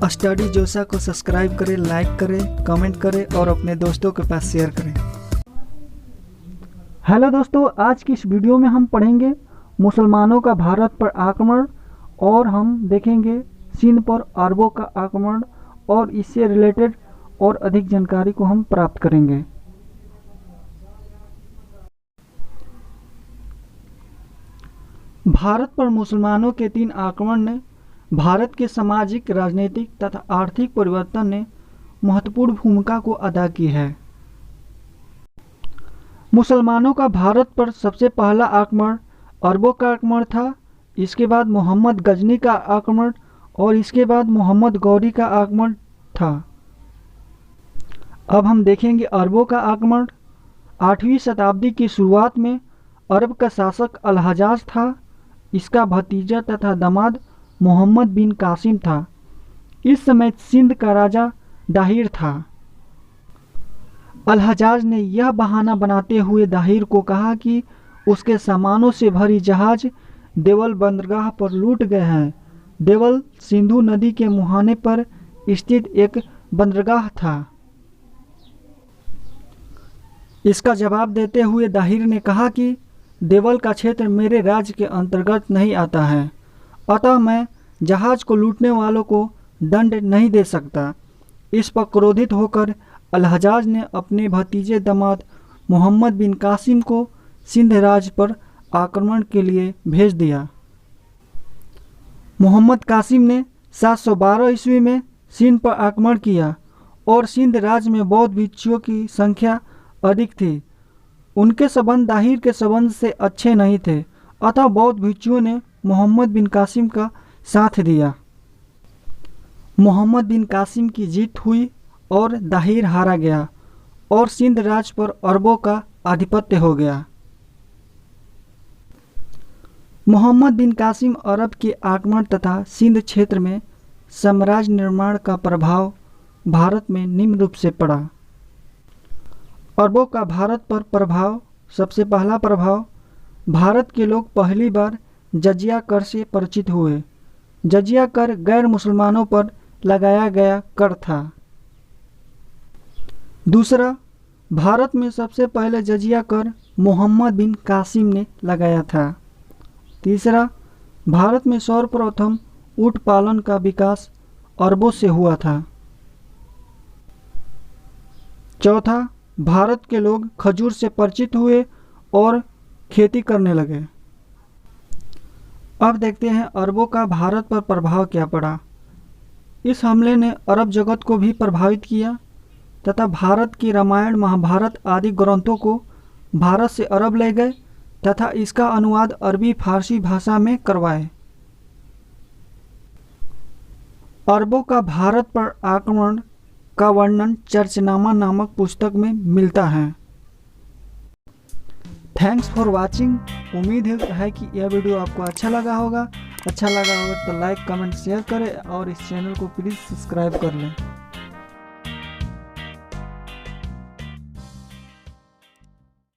Study जोसा को subscribe करें, लाइक करें, कमेंट करें और अपने दोस्तों के पास शेयर करें। हेलो दोस्तों, आज की इस वीडियो में हम पढ़ेंगे मुसलमानों का भारत पर आक्रमण और हम देखेंगे सिंध पर अरबों का आक्रमण और इससे रिलेटेड और अधिक जानकारी को हम प्राप्त करेंगे। भारत पर मुसलमानों के 3 आक्रमण ने भारत के सामाजिक, राजनीतिक तथा आर्थिक परिवर्तन ने महत्वपूर्ण भूमिका को अदा की है। मुसलमानों का भारत पर सबसे पहला आक्रमण अरबों का आक्रमण था। इसके बाद मोहम्मद गजनी का आक्रमण और इसके बाद मोहम्मद गौरी का आक्रमण था। अब हम देखेंगे अरबों का आक्रमण। 8वीं शताब्दी की शुरुआत में अरब का शासक अल-हज्जाज था। इसका भतीजा तथा दामाद मोहम्मद बिन कासिम था। इस समय सिंध का राजा दाहिर था। अल-हज्जाज ने यह बहाना बनाते हुए दाहिर को कहा कि उसके सामानों से भरी जहाज देवल बंदरगाह पर लूट गए हैं। देवल सिंधु नदी के मुहाने पर स्थित एक बंदरगाह था। इसका जवाब देते हुए दाहिर ने कहा कि देवल का क्षेत्र मेरे राज्य के अंतर्गत नहीं आता है, अतः मैं जहाज को लूटने वालों को दंड नहीं दे सकता। इस पर क्रोधित होकर अल-हज्जाज ने अपने भतीजे दामाद मोहम्मद बिन कासिम को सिंध राज्य पर आक्रमण के लिए भेज दिया। मोहम्मद कासिम ने 712 ईस्वी में सिंध पर आक्रमण किया और सिंध राज्य में बौद्ध भिक्षुओं की संख्या अधिक थी। उनके संबंध दाहिर के संबंध से अच्छे नहीं थे, अतः बौद्ध भिक्षुओं ने मोहम्मद बिन कासिम का साथ दिया। मोहम्मद बिन कासिम की जीत हुई और दाहिर हारा गया और सिंध राज्य पर अरबों का आधिपत्य हो गया। मोहम्मद बिन कासिम अरब के आक्रमण तथा सिंध क्षेत्र में साम्राज्य निर्माण का प्रभाव भारत में निम्न रूप से पड़ा। अरबों का भारत पर प्रभाव। सबसे पहला प्रभाव, भारत के लोग पहली बार जजिया कर से परिचित हुए। जजिया कर गैर मुसलमानों पर लगाया गया कर था। दूसरा, भारत में सबसे पहले जजिया कर मोहम्मद बिन कासिम ने लगाया था। तीसरा, भारत में सर्वप्रथम ऊँट पालन का विकास अरबों से हुआ था। चौथा, भारत के लोग खजूर से परिचित हुए और खेती करने लगे। अब देखते हैं अरबों का भारत पर प्रभाव क्या पड़ा। इस हमले ने अरब जगत को भी प्रभावित किया तथा भारत की रामायण, महाभारत आदि ग्रंथों को भारत से अरब ले गए तथा इसका अनुवाद अरबी फारसी भाषा में करवाए। अरबों का भारत पर आक्रमण का वर्णन चर्चनामा नामक पुस्तक में मिलता है। Thanks for watching. उम्मीद है कि यह वीडियो आपको अच्छा लगा होगा। तो लाइक, कमेंट, शेयर करें और इस चैनल को प्लीज़ सब्सक्राइब कर लें।